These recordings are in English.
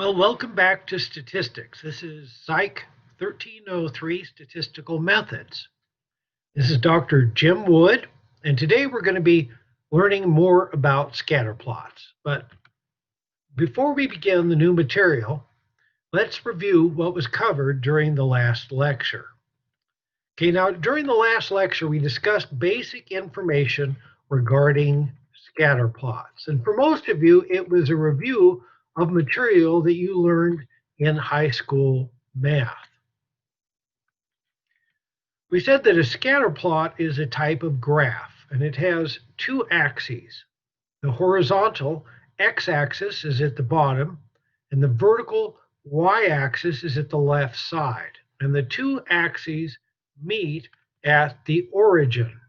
Well, welcome back to statistics. This is Psych 1303 Statistical Methods. This is Dr. Jim Wood, and today we're going to be learning more about scatterplots. But before we begin the new material, let's review what was covered during the last lecture. Okay, now during the last lecture, we discussed basic information regarding scatterplots. And for most of you, it was a review of material that you learned in high school math. We said that a scatterplot is a type of graph, and it has two axes. The horizontal x-axis is at the bottom, and the vertical y-axis is at the left side. And the two axes meet at the origin.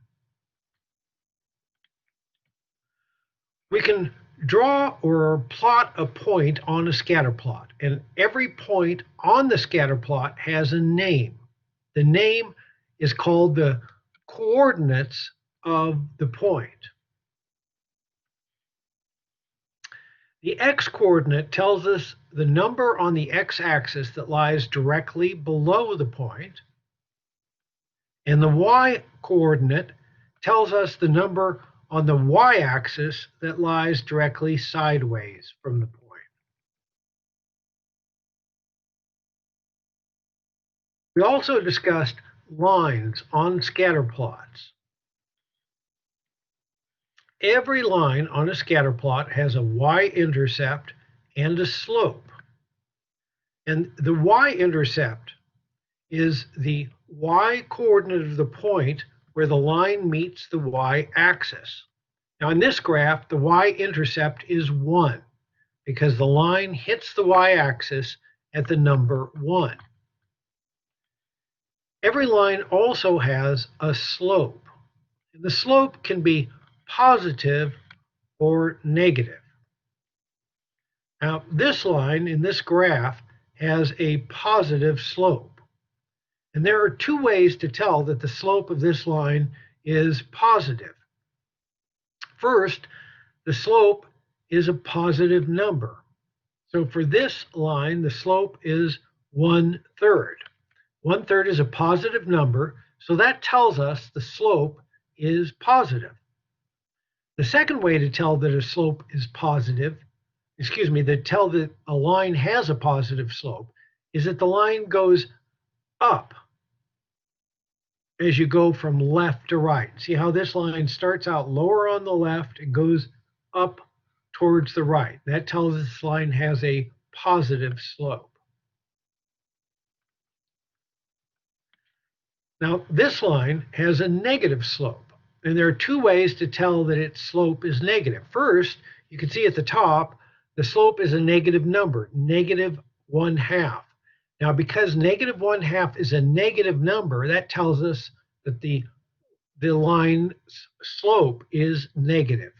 We can draw or plot a point on a scatterplot, and every point on the scatterplot has a name. The name is called the coordinates of the point. The x-coordinate tells us the number on the x-axis that lies directly below the point, and the y-coordinate tells us the number on the y-axis that lies directly sideways from the point. We also discussed lines on scatterplots. Every line on a scatterplot has a y-intercept and a slope. And the y-intercept is the y-coordinate of the point where the line meets the y-axis. Now in this graph, the y-intercept is 1 because the line hits the y-axis at the number 1. Every line also has a slope. And the slope can be positive or negative. Now this line in this graph has a positive slope. And there are two ways to tell that the slope of this line is positive. First, the slope is a positive number. So for this line, the slope is 1/3. 1/3 is a positive number, so that tells us the slope is positive. The second way to tell that a slope is positive, that tell that a line has a positive slope, is that the line goes up as you go from left to right. See how this line starts out lower on the left and goes up towards the right. That tells us this line has a positive slope. Now, this line has a negative slope, and there are two ways to tell that its slope is negative. First, you can see at the top, the slope is a negative number, -1/2. Now, because -1/2 is a negative number, that tells us that the line's slope is negative.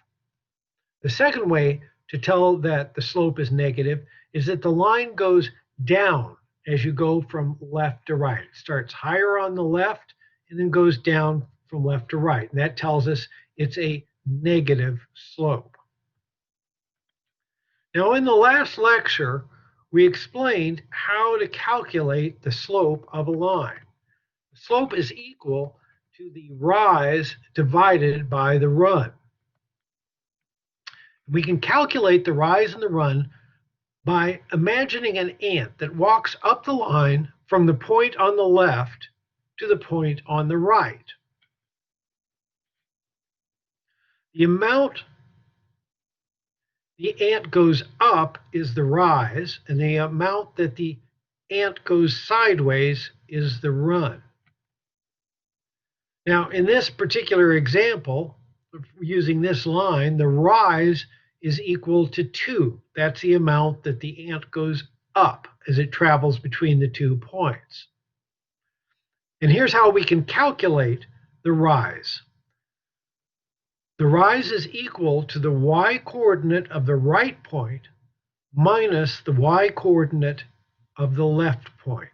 The second way to tell that the slope is negative is that the line goes down as you go from left to right. It starts higher on the left and then goes down from left to right. And that tells us it's a negative slope. Now, in the last lecture, we explained how to calculate the slope of a line. The slope is equal to the rise divided by the run. We can calculate the rise and the run by imagining an ant that walks up the line from the point on the left to the point on the right. The amount the ant goes up is the rise, and the amount that the ant goes sideways is the run. Now, in this particular example, using this line, the rise is equal to 2. That's the amount that the ant goes up as it travels between the 2 points. And here's how we can calculate the rise. The rise is equal to the y-coordinate of the right point minus the y-coordinate of the left point.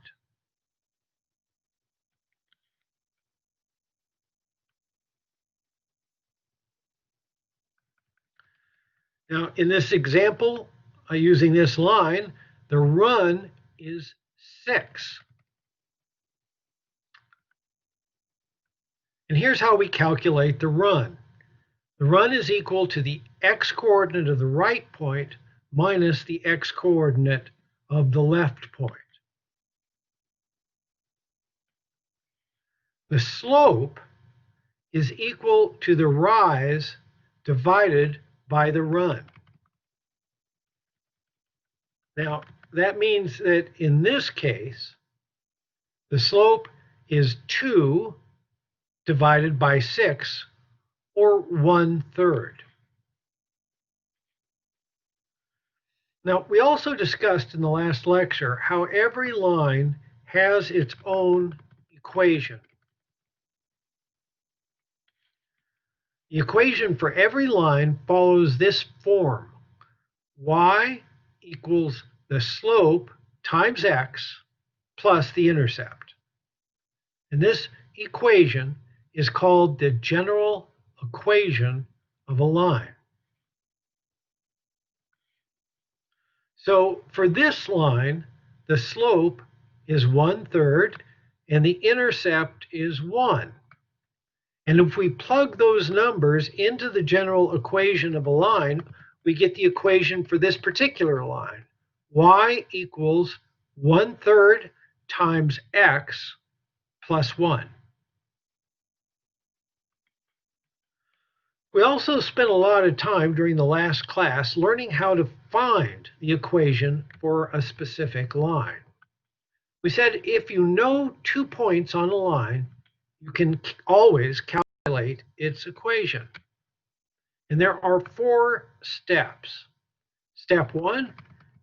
Now, in this example, using this line, The run is 6. And here's how we calculate the run. The run is equal to the x-coordinate of the right point minus the x-coordinate of the left point. The slope is equal to the rise divided by the run. Now, that means that in this case, the slope is 2 divided by 6, or 1/3. Now, we also discussed in the last lecture how every line has its own equation. The equation for every line follows this form. Y equals the slope times x plus the intercept. And this equation is called the general equation of a line. So for this line, the slope is 1/3 and the intercept is 1. And if we plug those numbers into the general equation of a line, we get the equation for this particular line. Y equals 1/3 times x plus 1. We also spent a lot of time during the last class learning how to find the equation for a specific line. We said if you know 2 points on a line, you can always calculate its equation. And there are 4 steps. Step 1,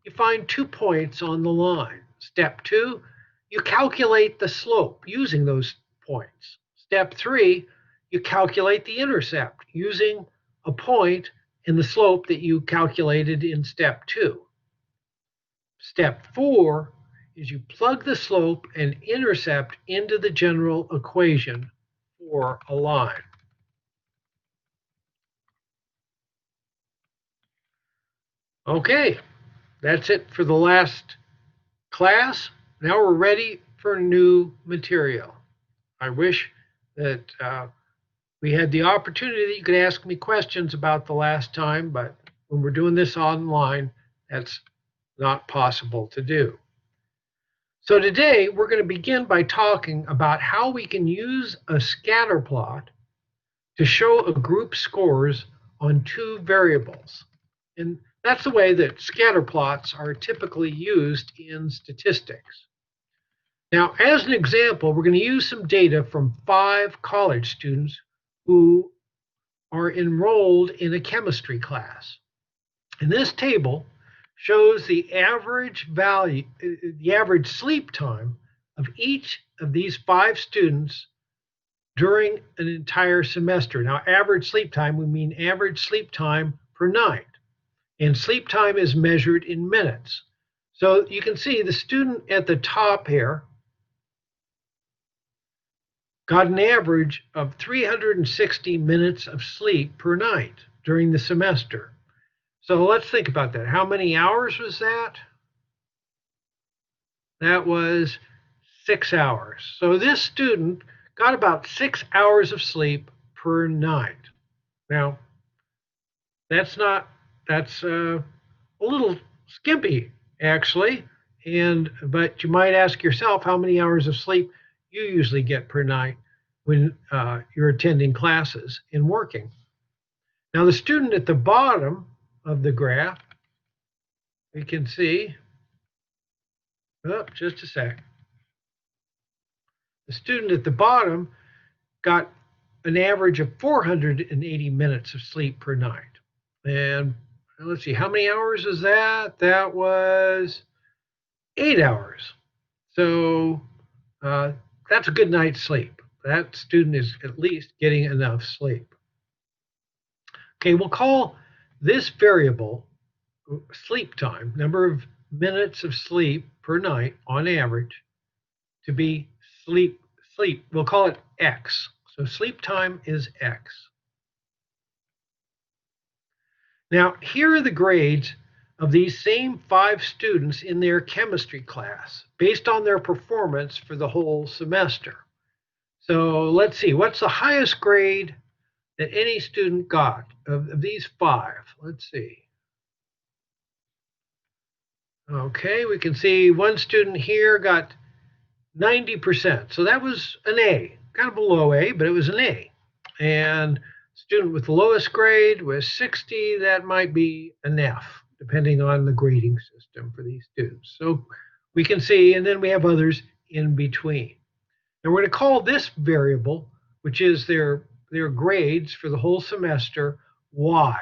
you find 2 points on the line. Step 2, you calculate the slope using those points. Step 3, you calculate the intercept using a point and the slope that you calculated in step 2. Step 4 is you plug the slope and intercept into the general equation for a line. Okay, that's it for the last class. Now we're ready for new material. I wish that we had the opportunity that you could ask me questions about the last time, but when we're doing this online, that's not possible to do. So today we're going to begin by talking about how we can use a scatter plot to show a group's scores on 2 variables. And that's the way that scatter plots are typically used in statistics. Now, as an example, we're going to use some data from 5 college students who are enrolled in a chemistry class. And this table shows the average value, the average sleep time of each of these 5 students during an entire semester. Now, average sleep time, we mean average sleep time per night. And sleep time is measured in minutes. So you can see the student at the top here got an average of 360 minutes of sleep per night during the semester. So let's think about that. How many hours was that? That was 6 hours. So this student got about 6 hours of sleep per night. Now, that's a little skimpy, actually. But you might ask yourself how many hours of sleep you usually get per night when you're attending classes and working. Now, the student at the bottom of the graph, we can see, just a sec. The student at the bottom got an average of 480 minutes of sleep per night. And let's see, how many hours is that? That was 8 hours. So that's a good night's sleep. That student is at least getting enough sleep. Okay, we'll call this variable sleep time, number of minutes of sleep per night on average, to be sleep. We'll call it X. So sleep time is X. Now, here are the grades of these same 5 students in their chemistry class based on their performance for the whole semester. So let's see, what's the highest grade that any student got of these 5? Let's see. Okay, we can see one student here got 90%. So that was an A, kind of below A, but it was an A. And student with the lowest grade was 60. That might be an F, depending on the grading system for these students. So we can see, and then we have others in between. And we're going to call this variable, which is their grades for the whole semester, Y.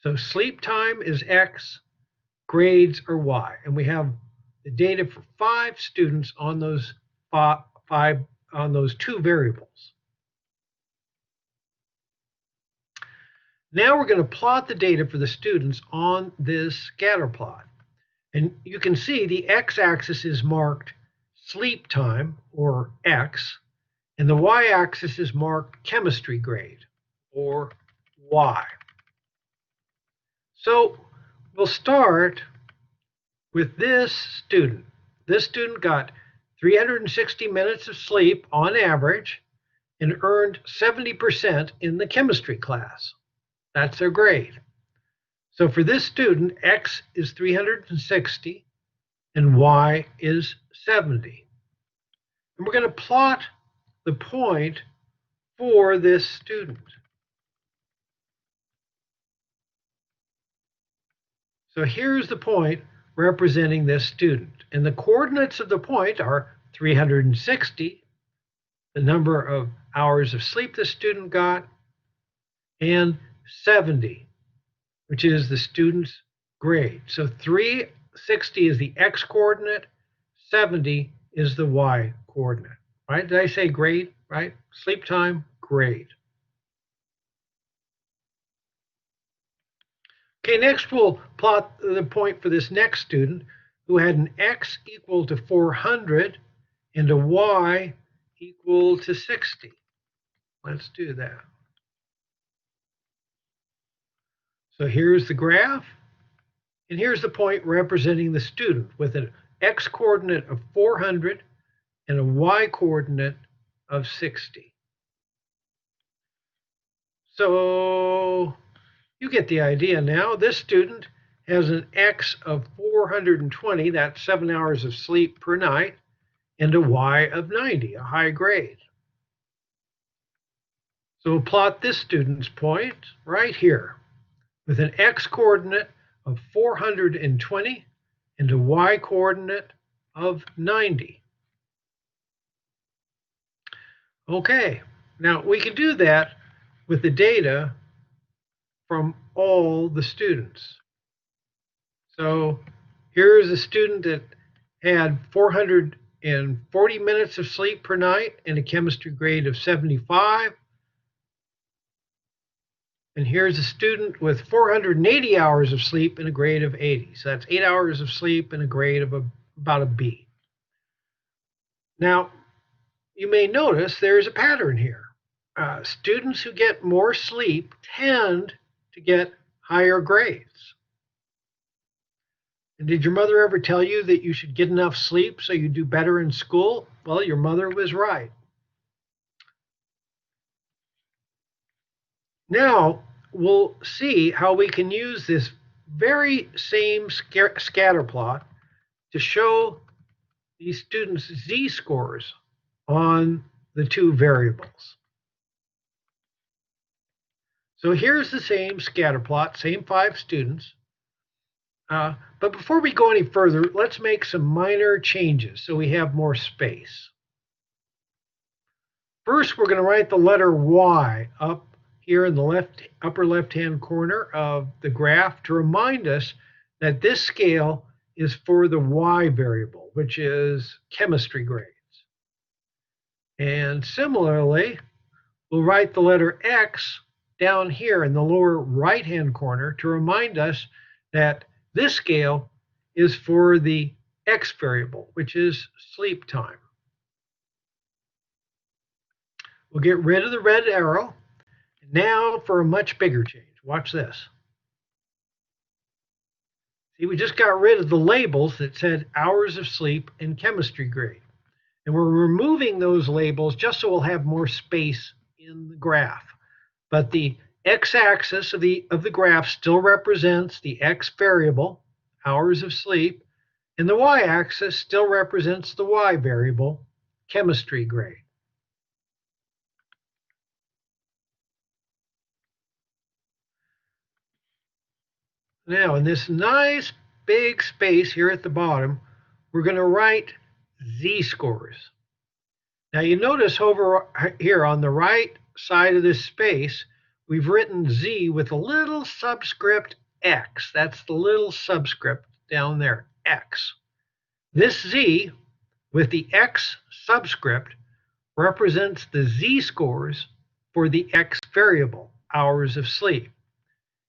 So sleep time is X, grades are Y. And we have the data for 5 students on those five on those 2 variables. Now we're going to plot the data for the students on this scatter plot. And you can see the x-axis is marked sleep time, or X, and the y-axis is marked chemistry grade, or Y. So we'll start with this student. This student got 360 minutes of sleep on average and earned 70% in the chemistry class. That's their grade. So for this student, X is 360 and Y is 70. And we're going to plot the point for this student. So here's the point representing this student. And the coordinates of the point are 360, the number of hours of sleep the student got, and 70, which is the student's grade. So 360 is the x coordinate, 70 is the y coordinate. Right? Did I say grade? Right? Sleep time, grade. Okay, next we'll plot the point for this next student who had an x equal to 400 and a y equal to 60. Let's do that. So here's the graph, and here's the point representing the student with an x coordinate of 400 and a y coordinate of 60. So you get the idea now. This student has an x of 420, that's 7 hours of sleep per night, and a y of 90, a high grade. So we'll plot this student's point right here with an x coordinate of 420 and a y coordinate of 90. Okay, now we can do that with the data from all the students. So here's a student that had 440 minutes of sleep per night and a chemistry grade of 75. And here's a student with 480 hours of sleep and a grade of 80. So that's 8 hours of sleep and a grade of about a B. Now, you may notice there's a pattern here. Students who get more sleep tend to get higher grades. And did your mother ever tell you that you should get enough sleep so you do better in school? Well, your mother was right. Now, we'll see how we can use this very same scatter plot to show these students' z-scores on the 2 variables. So here's the same scatter plot, same 5 students. But before we go any further, let's make some minor changes so we have more space. First, we're going to write the letter Y up here in the upper left-hand corner of the graph to remind us that this scale is for the Y variable, which is chemistry grades. And similarly, we'll write the letter X down here in the lower right-hand corner to remind us that this scale is for the X variable, which is sleep time. We'll get rid of the red arrow. Now for a much bigger change. Watch this. See, we just got rid of the labels that said hours of sleep and chemistry grade. And we're removing those labels just so we'll have more space in the graph. But the x-axis of the graph still represents the x variable, hours of sleep, and the y-axis still represents the y variable, chemistry grade. Now, in this nice big space here at the bottom, we're going to write z-scores. Now, you notice over here on the right side of this space, we've written z with a little subscript x. That's the little subscript down there, x. This z with the x subscript represents the z-scores for the x variable, hours of sleep.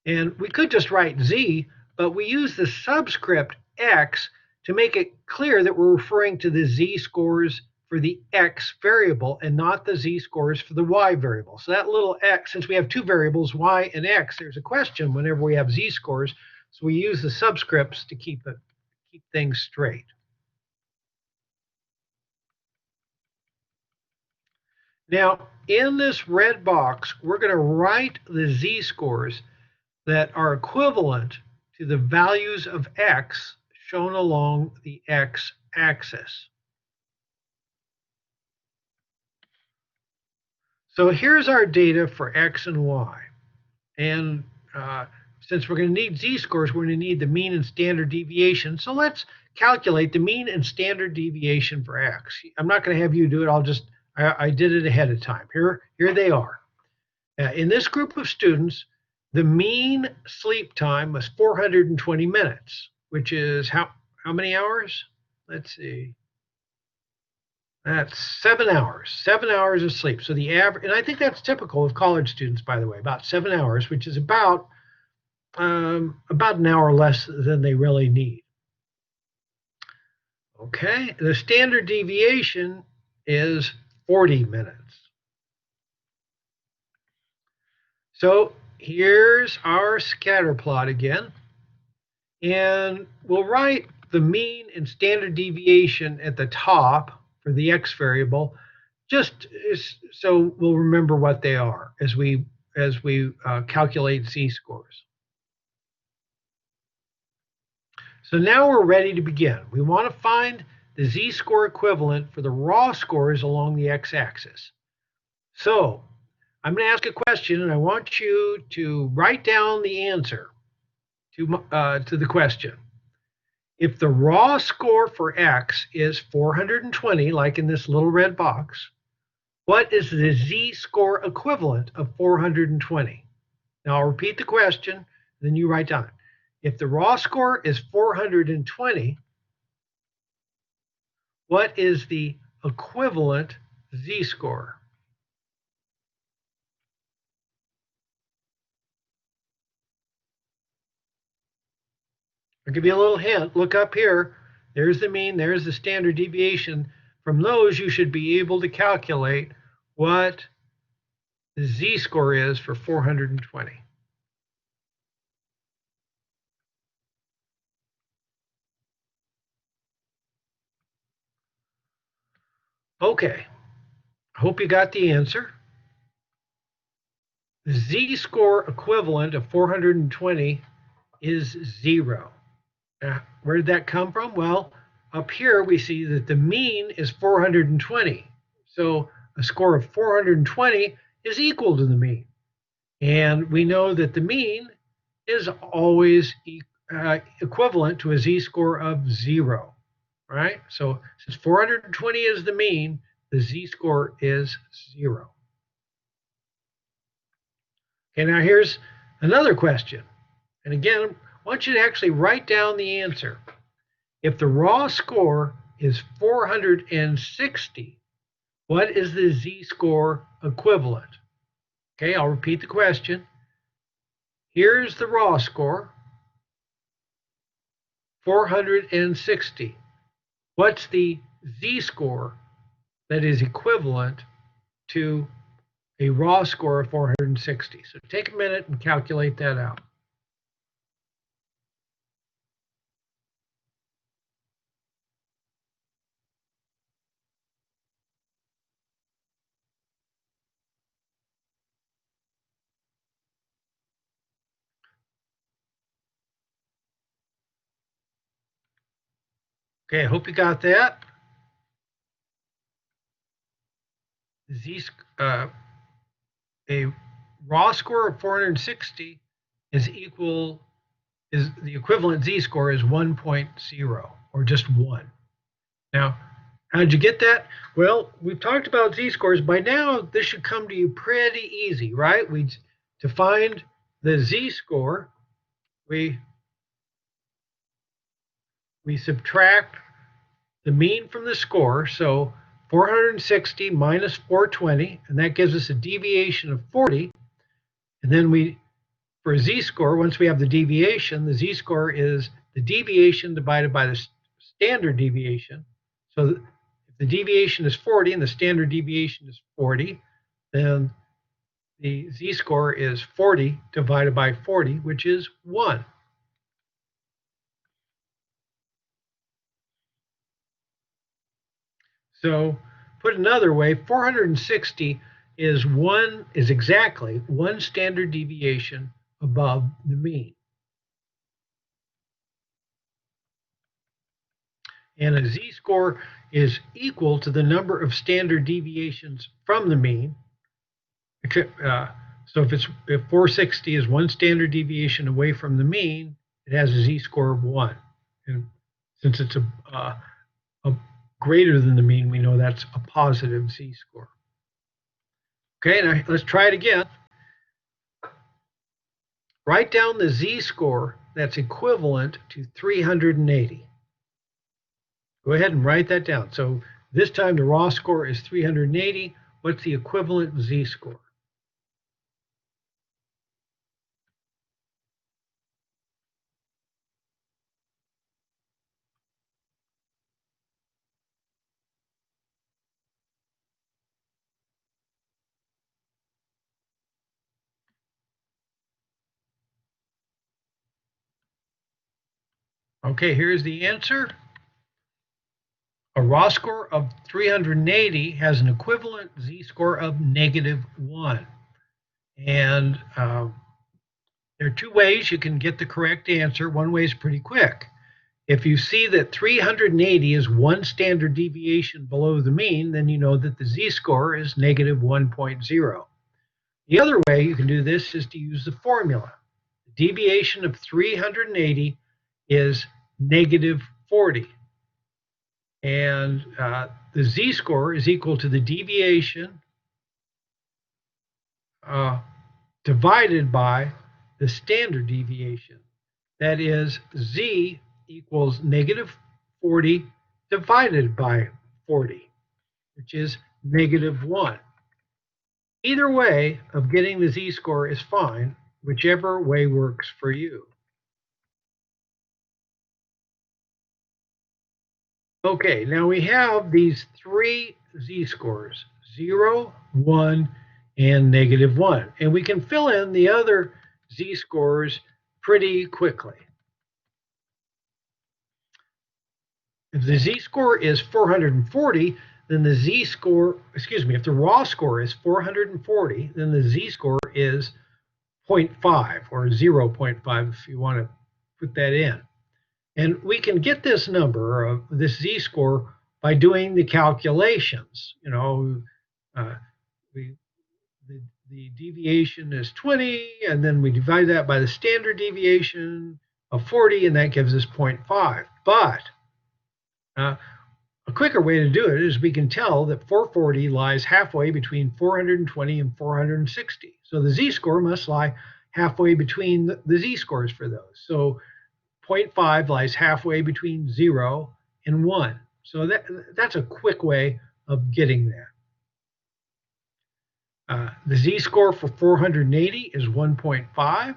And we could just write z, but we use the subscript x to make it clear that we're referring to the z-scores for the x variable and not the z-scores for the y variable. So that little x, since we have two variables, y and x, there's a question whenever we have z-scores. So we use the subscripts to keep things straight. Now, in this red box, we're going to write the z-scores that are equivalent to the values of x shown along the x-axis. So here's our data for x and y. And since we're going to need z-scores, we're going to need the mean and standard deviation. So let's calculate the mean and standard deviation for x. I'm not going to have you do it. I did it ahead of time. Here they are. In this group of students, the mean sleep time was 420 minutes, which is how many hours? Let's see. That's 7 hours. 7 hours of sleep. So the average, and I think that's typical of college students, by the way, about 7 hours, which is about an hour less than they really need. Okay, the standard deviation is 40 minutes. So here's our scatter plot again. And we'll write the mean and standard deviation at the top for the x variable, just so we'll remember what they are as we calculate z-scores. So now we're ready to begin. We want to find the z-score equivalent for the raw scores along the x-axis. So I'm going to ask a question, and I want you to write down the answer to the question. If the raw score for x is 420, like in this little red box, what is the z-score equivalent of 420? Now I'll repeat the question, then you write down it. If the raw score is 420, what is the equivalent z-score? I'll give you a little hint. Look up here. There's the mean, there's the standard deviation. From those, you should be able to calculate what the z-score is for 420. Okay, I hope you got the answer. The z-score equivalent of 420 is 0. Where did that come from? Well, up here we see that the mean is 420. So a score of 420 is equal to the mean. And we know that the mean is always equivalent to a z-score of 0, right? So since 420 is the mean, the z-score is 0. Okay, now here's another question. And again, I want you to actually write down the answer. If the raw score is 460, what is the z-score equivalent? Okay, I'll repeat the question. Here's the raw score, 460. What's the z-score that is equivalent to a raw score of 460? So take a minute and calculate that out. Okay, I hope you got that. Uh, a raw score of 460 is the equivalent z-score is 1.0 or just 1. Now, how did you get that? Well, we've talked about z-scores. By now, this should come to you pretty easy, right? To find the z-score, we subtract the mean from the score. So 460 minus 420, and that gives us a deviation of 40. And then for a z-score, once we have the z-score is the deviation divided by the standard deviation. So if the deviation is 40 and the standard deviation is 40, then the z-score is 40 divided by 40, which is 1. So put another way, 460 is exactly 1 standard deviation above the mean. And a z-score is equal to the number of standard deviations from the mean. So if 460 is 1 standard deviation away from the mean, it has a z-score of 1. And since it's a greater than the mean, we know that's a positive z-score. Okay, now let's try it again. Write down the z-score that's equivalent to 380. Go ahead and write that down. So this time the raw score is 380. What's the equivalent z-score? Okay, here's the answer. A raw score of 380 has an equivalent z-score of -1. And there are two ways you can get the correct answer. One way is pretty quick. If you see that 380 is 1 standard deviation below the mean, then you know that the z-score is -1.0. The other way you can do this is to use the formula. The deviation of 380 is -40. And the z-score is equal to the deviation divided by the standard deviation. That is, z equals -40 divided by 40, which is -1. Either way of getting the z-score is fine, whichever way works for you. Okay, now we have these three z-scores, 0, 1, and -1. And we can fill in the other z-scores pretty quickly. If the z-score is 440, then the z-score, if the raw score is 440, then the z-score is 0.5 or 0.5 if you want to put that in. And we can get this number of this z-score by doing the calculations. The deviation is 20, and then we divide that by the standard deviation of 40, and that gives us 0.5. But a quicker way to do it is we can tell that 440 lies halfway between 420 and 460. So the z-score must lie halfway between the z-scores for those. So 0.5 lies halfway between 0 and 1. So that's a quick way of getting there. The z-score for 480 is 1.5.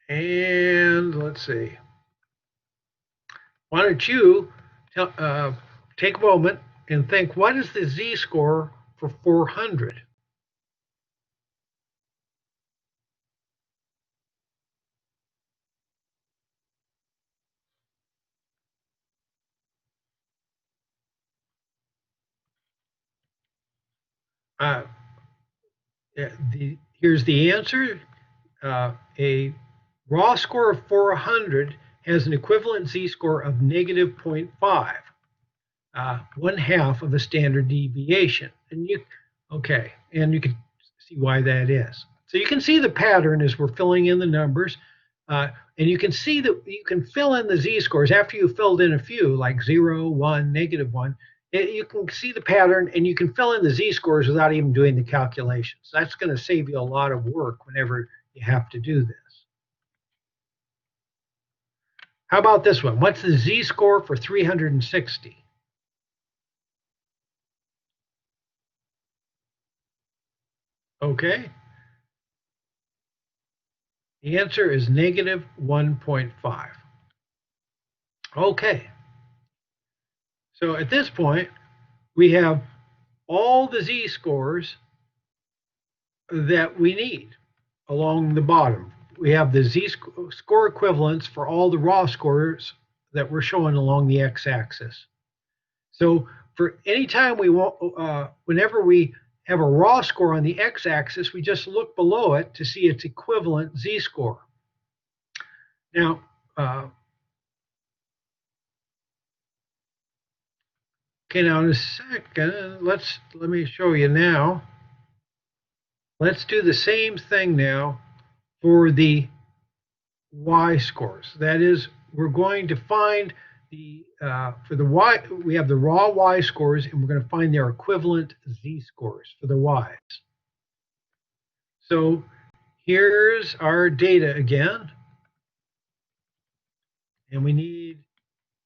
And let's see. Why don't you take a moment and think, what is the z-score for 400? Uh, here's the answer. A raw score of 400 has an equivalent z-score of negative 0.5, 1/2 of a standard deviation. And you can see why that is. So you can see the pattern as we're filling in the numbers. And you can see that you can fill in the z-scores after you've filled in a few, like 0, 1, -1. You can see the pattern and you can fill in the z-scores without even doing the calculations. That's going to save you a lot of work whenever you have to do this. How about this one? What's the z-score for 360? Okay. The answer is negative 1.5. Okay. So at this point, we have all the z-scores that we need along the bottom. We have the z-score equivalents for all the raw scores that we're showing along the x-axis. So for any time we want, whenever we have a raw score on the x-axis, we just look below it to see its equivalent z-score. Now, okay, now in a second, let me show you now. Let's do the same thing now for the y-scores. That is, we're going to find for the y, we have the raw y-scores, and we're going to find their equivalent z-scores for the y's. So here's our data again. And we need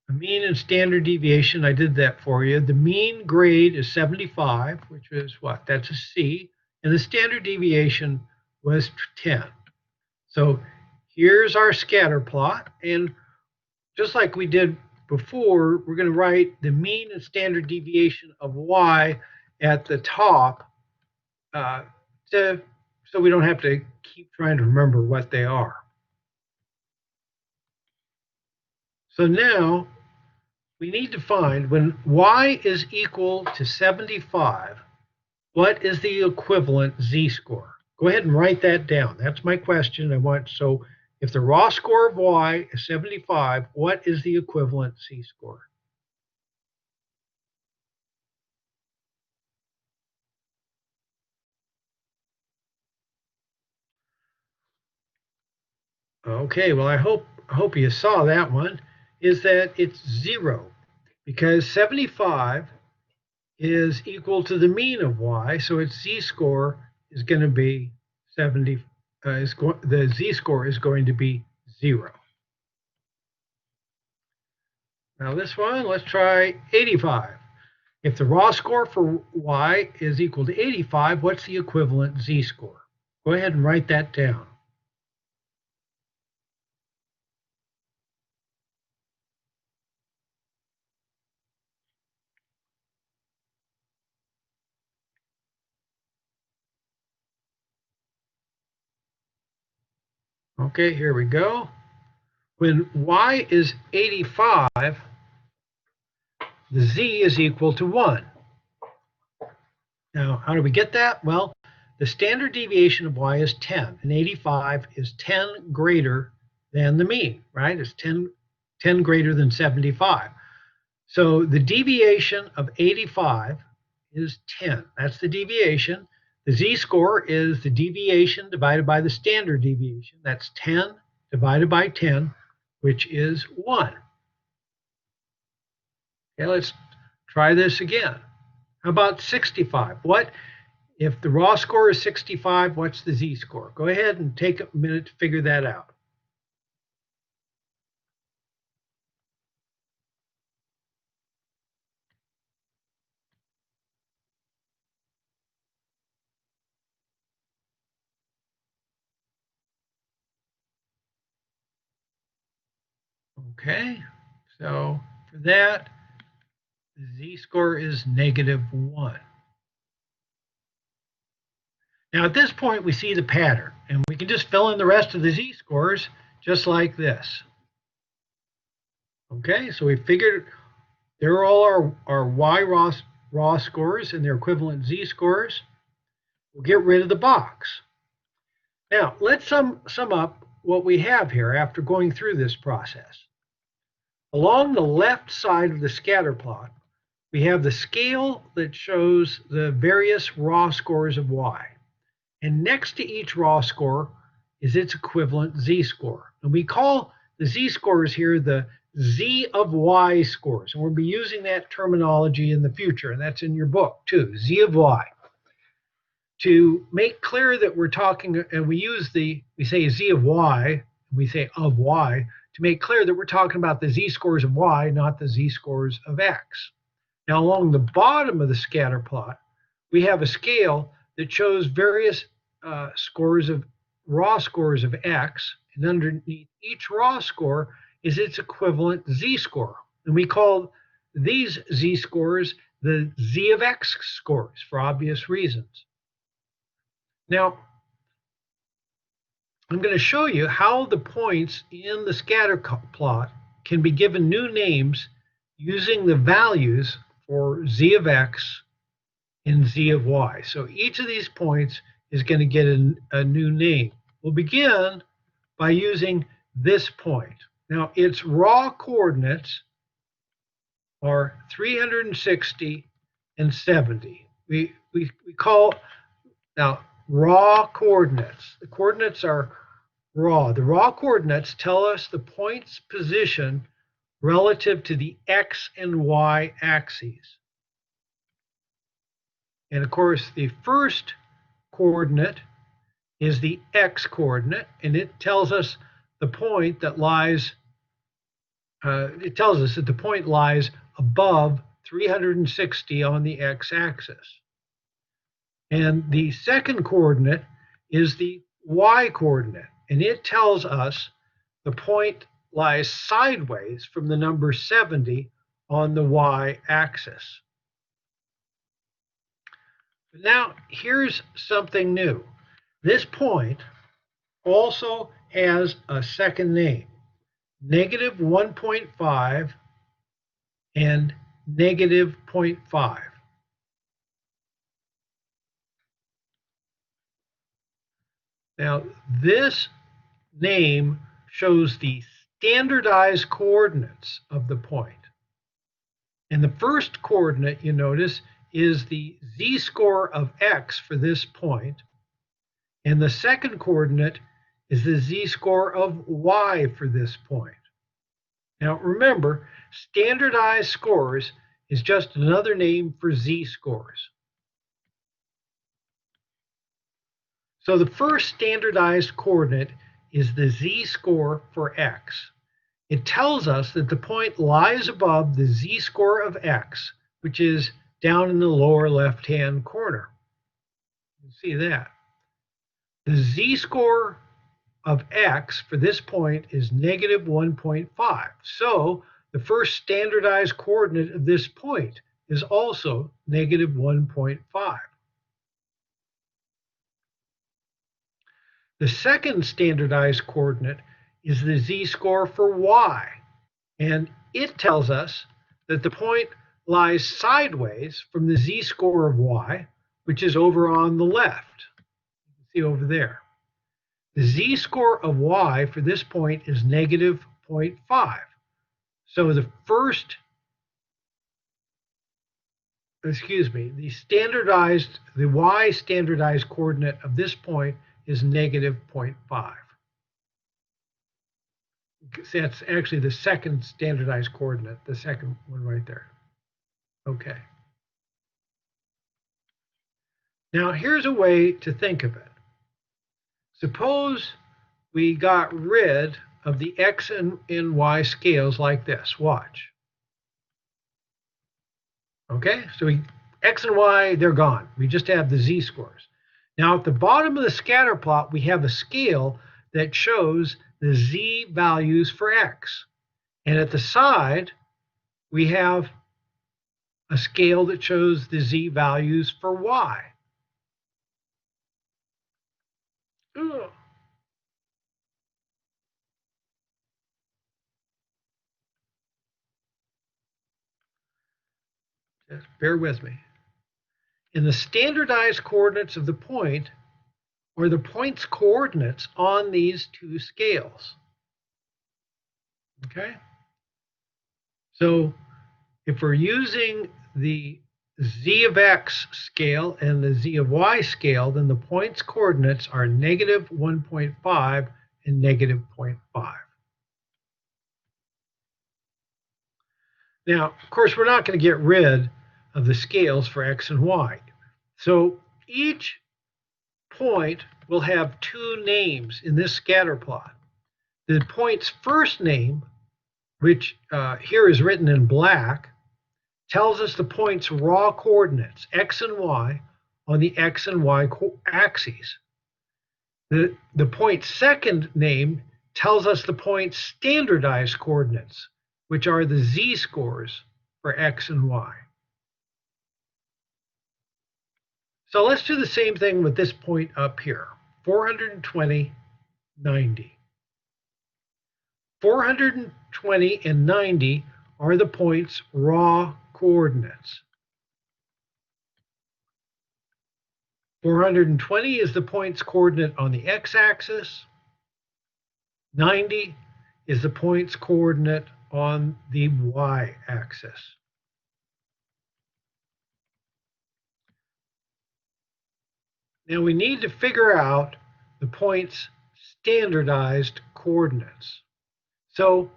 a mean and standard deviation. I did that for you. The mean grade is 75, which is what? That's a C. And the standard deviation was 10. So here's our scatter plot. And just like we did before, we're going to write the mean and standard deviation of y at the top so we don't have to keep trying to remember what they are. So now we need to find, when y is equal to 75, what is the equivalent z-score? Go ahead and write that down. That's my question. So if the raw score of y is 75, what is the equivalent z-score? Okay, well, I hope you saw that one, is that it's 0, because 75 is equal to the mean of y, so its z-score is going to be 70. The z-score is going to be 0. Now this one, let's try 85. If the raw score for y is equal to 85, what's the equivalent z-score? Go ahead and write that down. Okay, here we go. When y is 85, the z is equal to 1. Now, how do we get that? Well, the standard deviation of y is 10, and 85 is 10 greater than the mean, right? It's 10 greater than 75. So the deviation of 85 is 10. That's the deviation. The z-score is the deviation divided by the standard deviation. That's 10 divided by 10, which is 1. Okay, let's try this again. How about 65? If the raw score is 65, what's the z-score? Go ahead and take a minute to figure that out. Okay, so for that, the z-score is -1. Now at this point, we see the pattern, and we can just fill in the rest of the z-scores just like this. Okay, so we figured there are all our y raw scores and their equivalent z-scores. We'll get rid of the box. Now, let's sum up what we have here after going through this process. Along the left side of the scatter plot, we have the scale that shows the various raw scores of y. And next to each raw score is its equivalent z-score. And we call the z-scores here the z of y scores. And we'll be using that terminology in the future, and that's in your book too, z of y. To make clear that we're talking, and we say z of y, we say of y, to make clear that we're talking about the z-scores of y, not the z-scores of x. Now, along the bottom of the scatter plot, we have a scale that shows various raw scores of x, and underneath each raw score is its equivalent z-score. And we call these z-scores the z of x scores for obvious reasons. Now, I'm going to show you how the points in the scatter plot can be given new names using the values for z of x and z of y. So each of these points is going to get a new name. We'll begin by using this point. Now, its raw coordinates are 360 and 70. We call, now, raw coordinates. The coordinates are raw. The raw coordinates tell us the point's position relative to the x and y axes. And of course, the first coordinate is the x coordinate, and it tells us the point that lies, it tells us that the point lies above 360 on the x-axis. And the second coordinate is the y coordinate, and it tells us the point lies sideways from the number 70 on the y-axis. Now, here's something new. This point also has a second name, negative 1.5 and negative 0.5. Now, this name shows the standardized coordinates of the point. And the first coordinate, you notice, is the z-score of x for this point. And the second coordinate is the z-score of y for this point. Now remember, standardized scores is just another name for z-scores. So the first standardized coordinate is the z-score for x. It tells us that the point lies above the z-score of x, which is down in the lower left-hand corner. You see that. The z-score of x for this point is negative 1.5. So the first standardized coordinate of this point is also negative 1.5. The second standardized coordinate is the z-score for y, and it tells us that the point lies sideways from the z-score of y, which is over on the left. You can see over there. The z-score of y for this point is negative 0.5. So the y standardized coordinate of this point is negative 0.5. That's actually the second standardized coordinate, the second one right there. Okay. Now here's a way to think of it. Suppose we got rid of the x and y scales like this. Watch. Okay, so x and y, they're gone. We just have the z-scores. Now at the bottom of the scatter plot, we have a scale that shows the z values for x. And at the side, we have a scale that shows the z values for y. Ugh. Just bear with me. In the standardized coordinates of the point, or the point's coordinates on these two scales. Okay? So if we're using the z of x scale and the z of y scale, then the point's coordinates are negative 1.5 and negative 0.5. Now, of course, we're not going to get rid of the scales for x and y. So each point will have two names in this scatter plot. The point's first name, which here is written in black, tells us the point's raw coordinates, x and y, on the x and y axes. The point's second name tells us the point's standardized coordinates, which are the z-scores for x and y. So let's do the same thing with this point up here, 420, 90. 420 and 90 are the point's raw coordinates. 420 is the point's coordinate on the x-axis. 90 is the point's coordinate on the y-axis. Now we need to figure out the point's standardized coordinates. So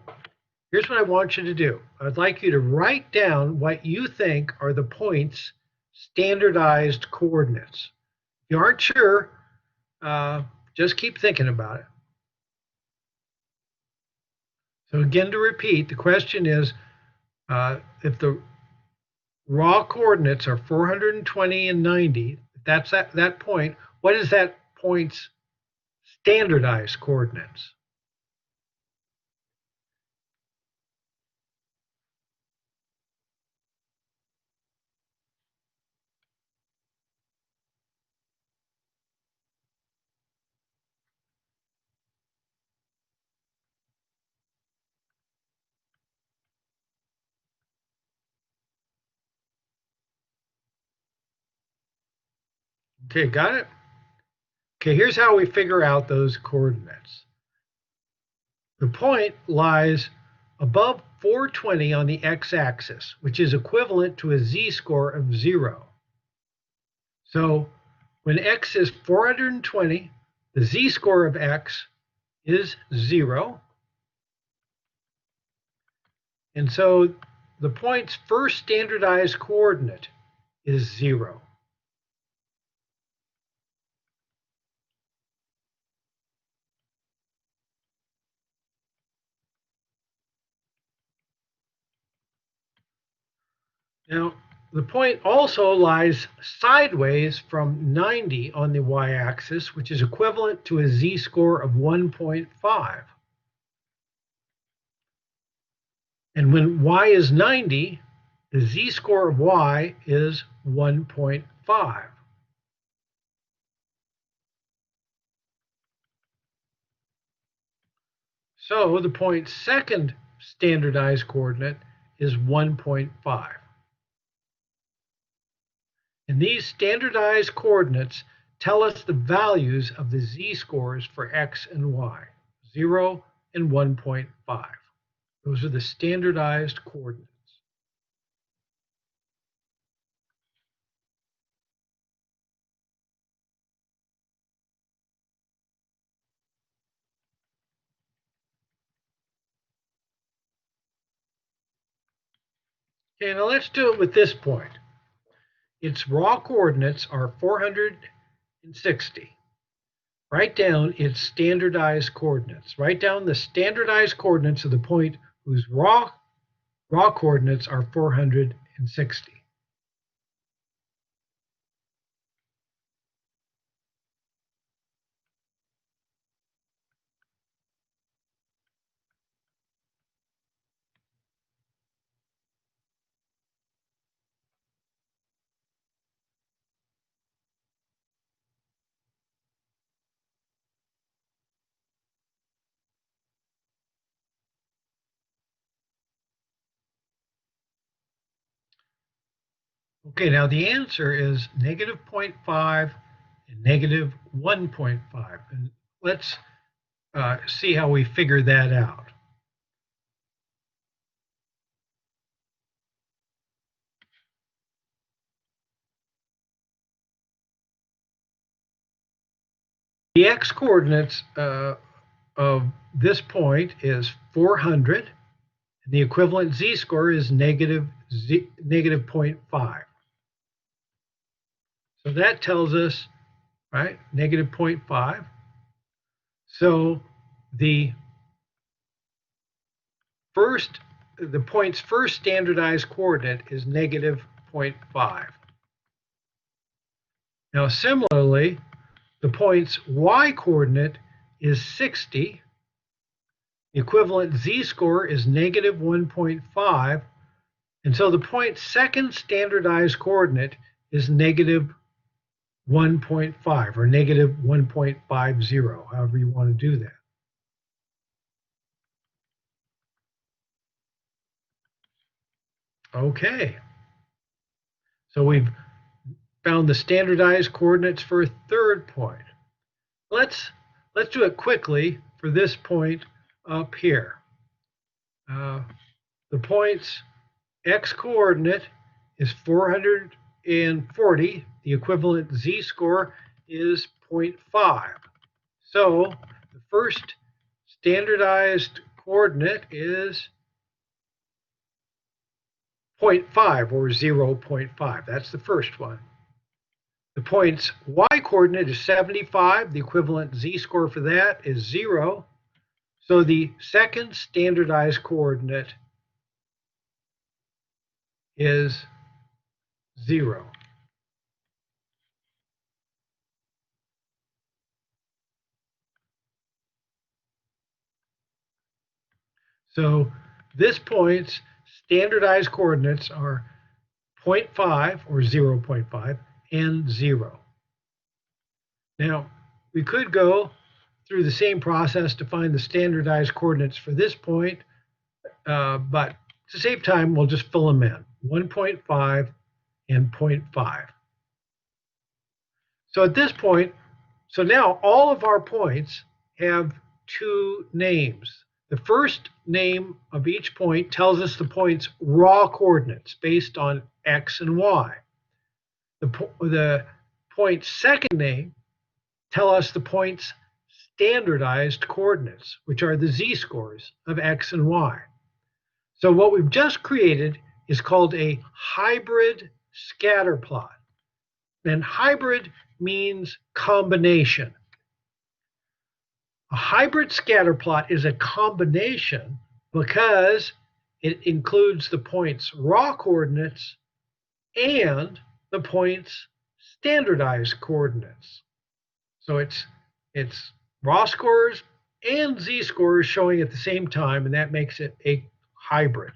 here's what I want you to do. I'd like you to write down what you think are the point's standardized coordinates. If you aren't sure, just keep thinking about it. So again, to repeat, the question is, if the raw coordinates are 420 and 90, if that's that point, what is that point's standardized coordinates? Okay, got it? Okay, here's how we figure out those coordinates. The point lies above 420 on the x-axis, which is equivalent to a z-score of 0. So when x is 420, the z-score of x is 0. And so the point's first standardized coordinate is 0. Now, the point also lies sideways from 90 on the y-axis, which is equivalent to a z-score of 1.5. And when y is 90, the z-score of y is 1.5. So the point's second standardized coordinate is 1.5. And these standardized coordinates tell us the values of the z-scores for x and y, 0 and 1.5. Those are the standardized coordinates. Okay, now let's do it with this point. Its raw coordinates are 460. Write down its standardized coordinates. Write down the standardized coordinates of the point whose raw coordinates are 460. Okay, now the answer is negative 0.5 and negative 1.5. And let's see how we figure that out. The x-coordinates of this point is 400, and the equivalent z-score is negative 0.5. So that tells us, right, negative 0.5. So the point's first standardized coordinate is negative 0.5. Now, similarly, the point's y-coordinate is 60. The equivalent z-score is negative 1.5. And so the point's second standardized coordinate is negative 1.5 or negative 1.50, however you want to do that. Okay. So we've found the standardized coordinates for a third point. Let's do it quickly for this point up here. The point's x-coordinate is 440. The equivalent z-score is 0.5. So the first standardized coordinate is 0.5 or 0.5. That's the first one. The point's y-coordinate is 75. The equivalent z-score for that is 0. So the second standardized coordinate is 0. So this point's standardized coordinates are 0.5 or 0.5 and 0. Now, we could go through the same process to find the standardized coordinates for this point, but to save time, we'll just fill them in, 1.5 and 0.5. So at this point, so now all of our points have two names. The first name of each point tells us the point's raw coordinates based on x and y. The point's second name tell us the point's standardized coordinates, which are the z-scores of x and y. So what we've just created is called a hybrid scatter plot. And hybrid means combination. A hybrid scatter plot is a combination because it includes the point's raw coordinates and the point's standardized coordinates. So it's raw scores and z-scores showing at the same time, and that makes it a hybrid.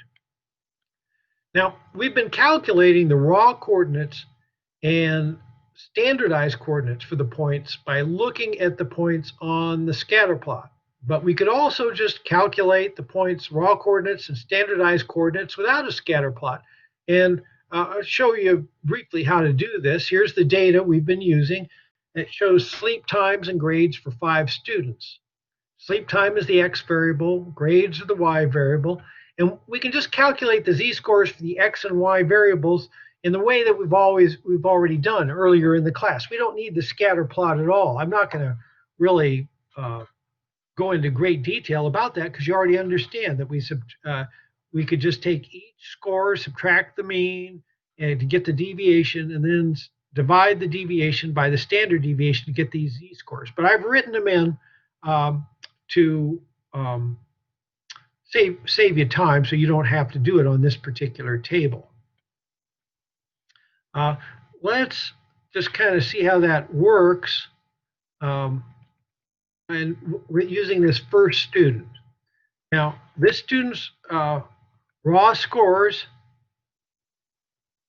Now, we've been calculating the raw coordinates and standardized coordinates for the points by looking at the points on the scatter plot. But we could also just calculate the points' raw coordinates and standardized coordinates without a scatter plot. And I'll show you briefly how to do this. Here's the data we've been using. It shows sleep times and grades for 5 students. Sleep time is the x variable, grades are the y variable, and we can just calculate the z-scores for the x and y variables in the way that we've already done earlier in the class. We don't need the scatter plot at all. I'm not going to really go into great detail about that because you already understand that we could just take each score, subtract the mean, and to get the deviation, and then divide the deviation by the standard deviation to get these z-scores. But I've written them in to save you time so you don't have to do it on this particular table. Let's just kind of see how that works. And we're using this first student. Now, this student's raw scores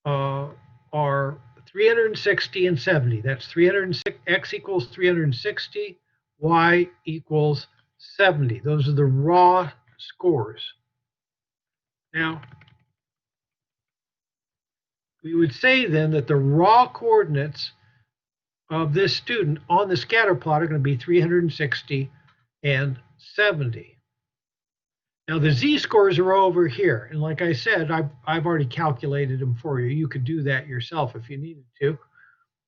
are 360 and 70. That's 306, x equals 360, y equals 70. Those are the raw scores. Now, we would say then that the raw coordinates of this student on the scatter plot are going to be 360 and 70. Now the z-scores are over here, and like I said, I've already calculated them for you. You could do that yourself if you needed to.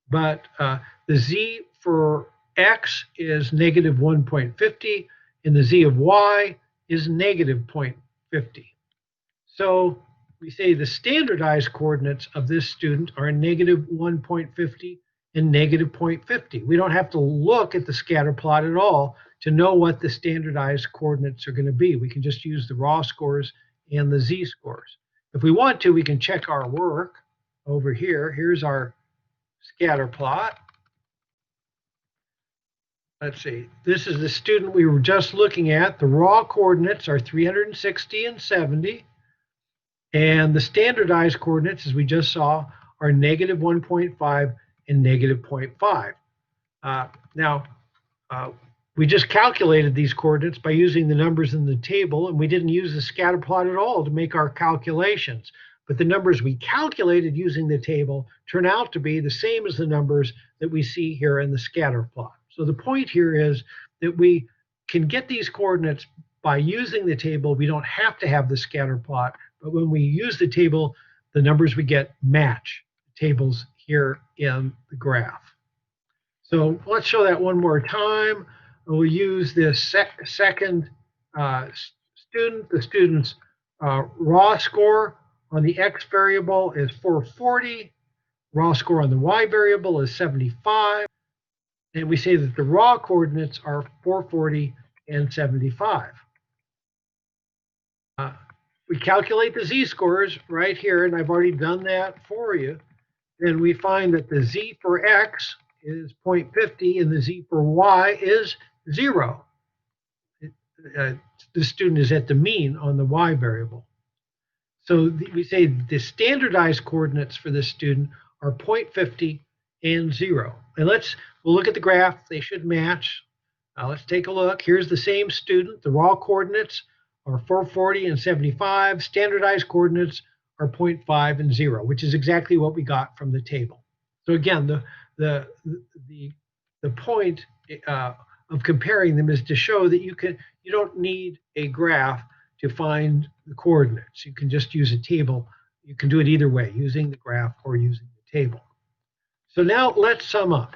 But the z for x is negative 1.50 and the z of y is negative 0.50. So we say the standardized coordinates of this student are negative 1.50 and negative 0.50. We don't have to look at the scatter plot at all to know what the standardized coordinates are going to be. We can just use the raw scores and the z-scores. If we want to, we can check our work over here. Here's our scatter plot. Let's see. This is the student we were just looking at. The raw coordinates are 360 and 70. And the standardized coordinates, as we just saw, are negative 1.5 and negative 0.5. Now, we just calculated these coordinates by using the numbers in the table, and we didn't use the scatter plot at all to make our calculations. But the numbers we calculated using the table turn out to be the same as the numbers that we see here in the scatter plot. So the point here is that we can get these coordinates by using the table. We don't have to have the scatter plot, but when we use the table, the numbers we get match the tables here in the graph. So let's show that one more time. We'll use this second student. The student's raw score on the x variable is 440. Raw score on the y variable is 75. And we say that the raw coordinates are 440 and 75. We calculate the z-scores right here, and I've already done that for you. And we find that the z for x is 0.50 and the z for y is 0. The student is at the mean on the y variable. So we say the standardized coordinates for this student are 0.50 and 0. And we'll look at the graph. They should match. Let's take a look. Here's the same student. The raw coordinates are 440 and 75. Standardized coordinates are 0.5 and 0, which is exactly what we got from the table. So again, the point of comparing them is to show that you don't need a graph to find the coordinates. You can just use a table. You can do it either way, using the graph or using the table. So now let's sum up.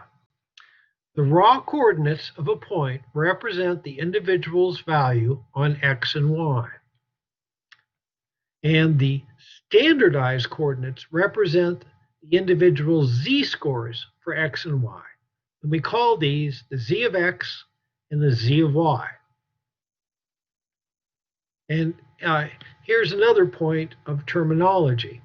The raw coordinates of a point represent the individual's value on x and y. And the standardized coordinates represent the individual's z-scores for x and y. And we call these the z of x and the z of y. And here's another point of terminology.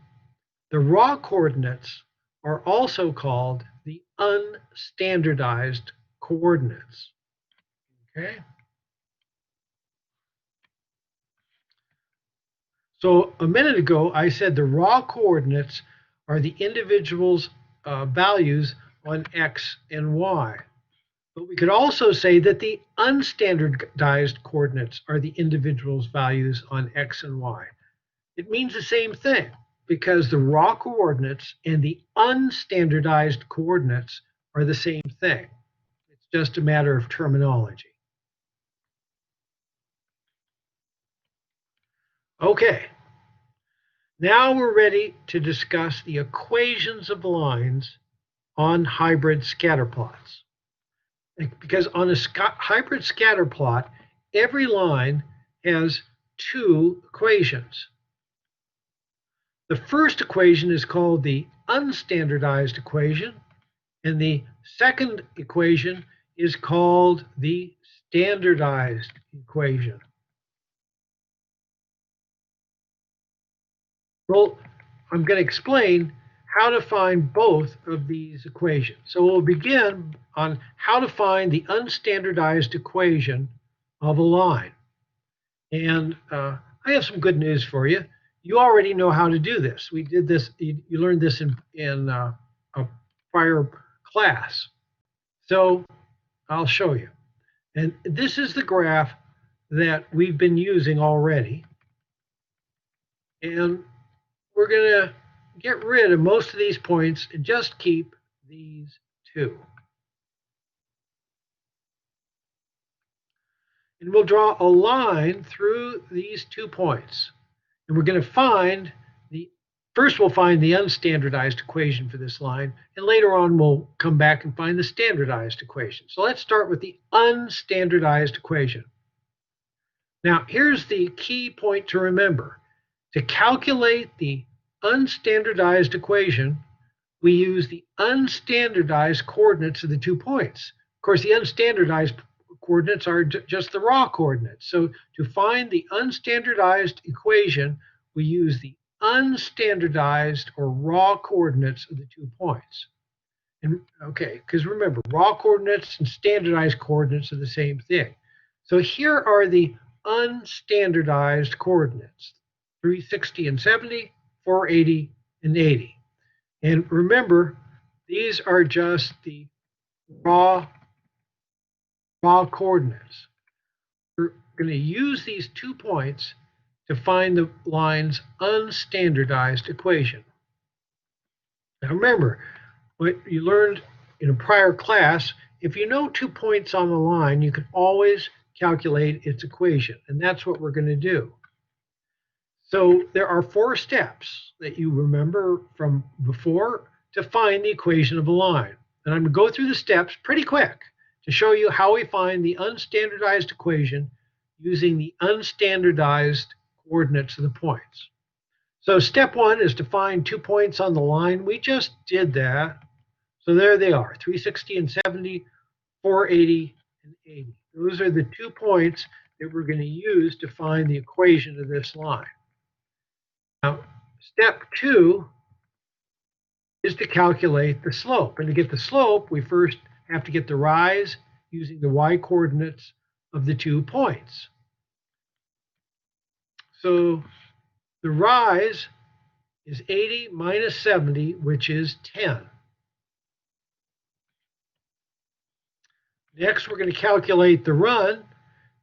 The raw coordinates are also called the unstandardized coordinates. Okay? So a minute ago, I said the raw coordinates are the individual's values on x and y. But we could also say that the unstandardized coordinates are the individual's values on x and y. It means the same thing because the raw coordinates and the unstandardized coordinates are the same thing. It's just a matter of terminology. Okay, now we're ready to discuss the equations of lines on hybrid scatterplots. Because on a hybrid scatterplot, every line has two equations. The first equation is called the unstandardized equation, and the second equation is called the standardized equation. Well, I'm going to explain how to find both of these equations. So we'll begin on how to find the unstandardized equation of a line. And I have some good news for you. You already know how to do this. We did this, you learned this in a prior class. So I'll show you. And this is the graph that we've been using already. And we're going to get rid of most of these points and just keep these two. And we'll draw a line through these 2 points. And we're going to find the First, we'll find the unstandardized equation for this line, and later on we'll come back and find the standardized equation. So let's start with the unstandardized equation. Now, here's the key point to remember. To calculate the unstandardized equation, we use the unstandardized coordinates of the 2 points. Of course, the unstandardized coordinates are just the raw coordinates. So to find the unstandardized equation, we use the unstandardized or raw coordinates of the 2 points. And okay, because remember, raw coordinates and standardized coordinates are the same thing. So here are the unstandardized coordinates: 360 and 70, 480 and 80. And remember, these are just the raw coordinates. We're going to use these 2 points to find the line's unstandardized equation. Now remember, what you learned in a prior class, if you know 2 points on the line, you can always calculate its equation, and that's what we're going to do. So there are 4 steps that you remember from before to find the equation of a line. And I'm going to go through the steps pretty quick to show you how we find the unstandardized equation using the unstandardized coordinates of the points. So step 1 is to find 2 points on the line. We just did that. So there they are, 360 and 70, 480 and 80. Those are the 2 points that we're going to use to find the equation of this line. Now, step 2 is to calculate the slope. And to get the slope, we first have to get the rise using the y-coordinates of the 2 points. So the rise is 80 minus 70, which is 10. Next, we're going to calculate the run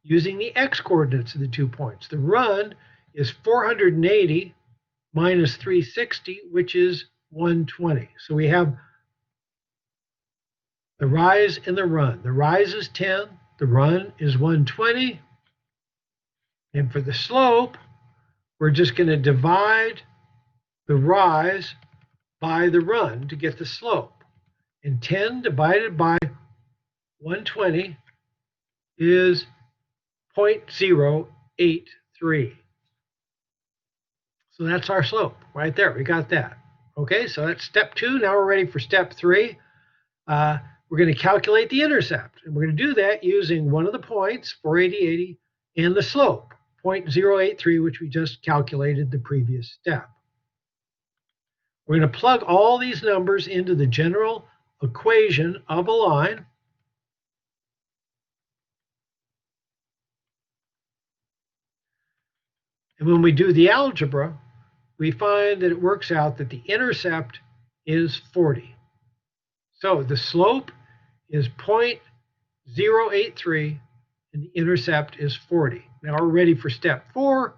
using the x-coordinates of the 2 points. The run is 480 minus 360, which is 120. So we have the rise and the run. The rise is 10, the run is 120. And for the slope, we're just going to divide the rise by the run to get the slope. And 10 divided by 120 is 0.083. So that's our slope right there. We got that. Okay, so that's step 2. Now we're ready for step 3. We're going to calculate the intercept. And we're going to do that using one of the points, 480, 80, and the slope, 0.083, which we just calculated the previous step. We're going to plug all these numbers into the general equation of a line. And when we do the algebra, we find that it works out that the intercept is 40. So the slope is 0.083 and the intercept is 40. Now we're ready for step 4.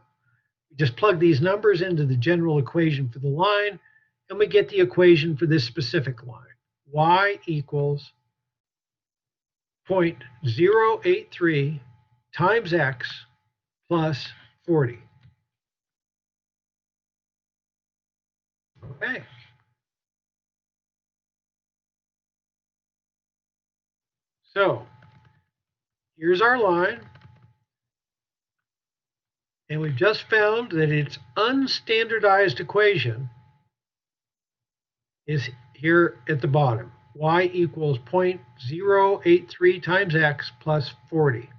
We just plug these numbers into the general equation for the line, and we get the equation for this specific line. Y equals 0.083 times x plus 40. Okay. So here's our line. And we've just found that its unstandardized equation is here at the bottom. Y equals 0.083 times x plus 40.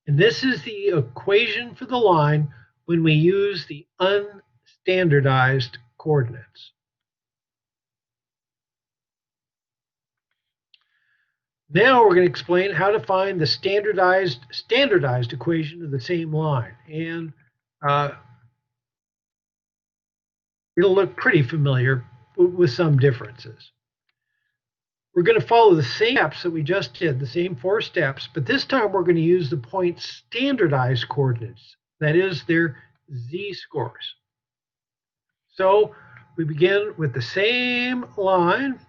And this is the equation for the line when we use the unstandardized coordinates. Now we're going to explain how to find the standardized equation of the same line. And it'll look pretty familiar with some differences. We're going to follow the same steps that we just did, the same 4 steps, but this time we're going to use the point standardized coordinates, that is, their z-scores. So we begin with the same line.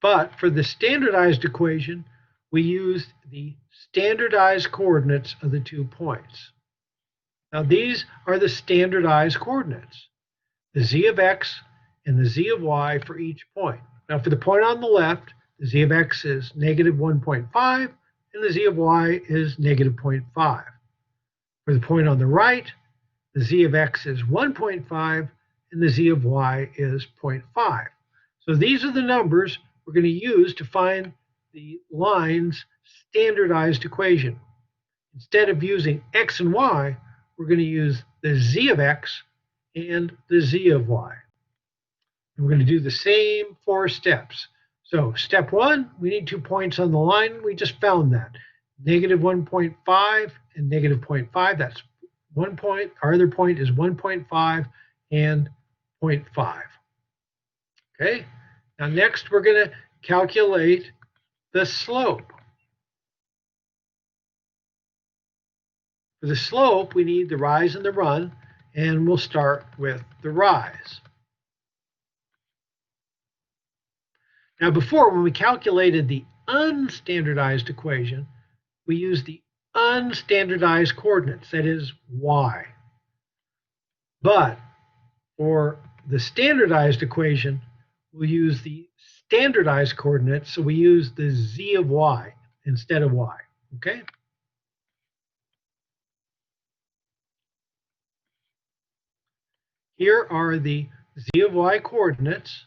But for the standardized equation, we used the standardized coordinates of the 2 points. Now these are the standardized coordinates, the z of x and the z of y for each point. Now for the point on the left, the z of x is negative 1.5 and the z of y is negative 0.5. For the point on the right, the z of x is 1.5 and the z of y is 0.5. So these are the numbers we're going to use to find the line's standardized equation. Instead of using x and y, we're going to use the z of x and the z of y. And we're going to do the same 4 steps. So step 1, we need 2 points on the line. We just found that. Negative 1.5 and negative 0.5. That's 1 point. Our other point is 1.5 and 0.5. Okay. Now next we're going to calculate the slope. For the slope, we need the rise and the run, and we'll start with the rise. Now before, when we calculated the unstandardized equation, we used the unstandardized coordinates, that is y. But for the standardized equation, we'll use the standardized coordinates, so we use the z of y instead of y, okay? Here are the z of y coordinates,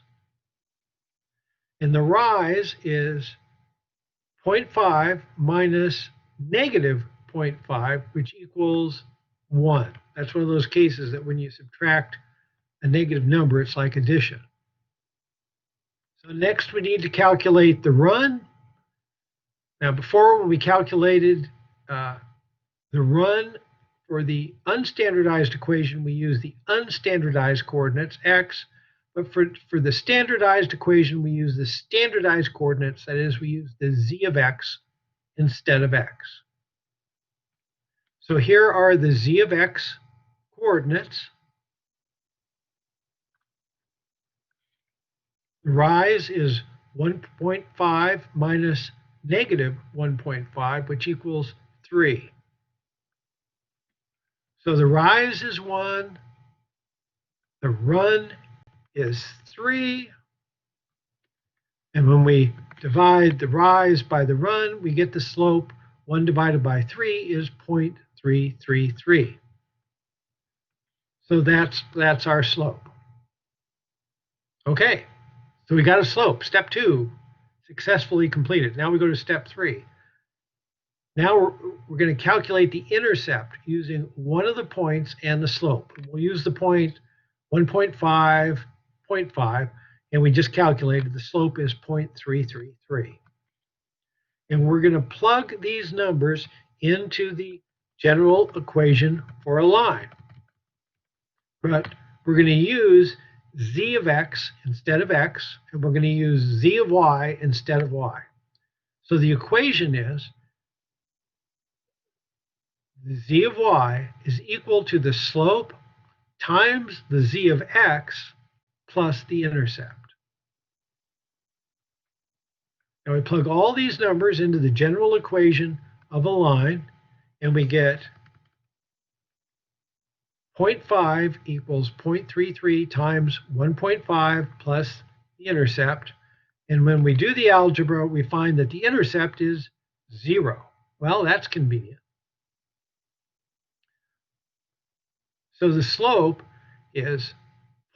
and the rise is 0.5 minus negative 0.5, which equals 1. That's one of those cases that when you subtract a negative number, it's like addition. So next we need to calculate the run. Now before, when we calculated the run for the unstandardized equation, we use the unstandardized coordinates, x. But for the standardized equation, we use the standardized coordinates. That is, we use the z of x instead of x. So here are the z of x coordinates. The rise is 1.5 minus negative 1.5, which equals 3. So the rise is 1, the run is 3, and when we divide the rise by the run, we get the slope. 1 divided by 3 is 0.333. So that's our slope. Okay, so we got a slope. Step 2, successfully completed. Now we go to step 3. Now we're going to calculate the intercept using one of the points and the slope. We'll use the point 1.5, 0.5, and we just calculated the slope is 0.333. And we're going to plug these numbers into the general equation for a line. But we're going to use z of x instead of x, and we're going to use z of y instead of y. So the equation is the z of y is equal to the slope times the z of x plus the intercept. Now we plug all these numbers into the general equation of a line, and we get 0.5 equals 0.33 times 1.5 plus the intercept. And when we do the algebra, we find that the intercept is 0. Well, that's convenient. So the slope is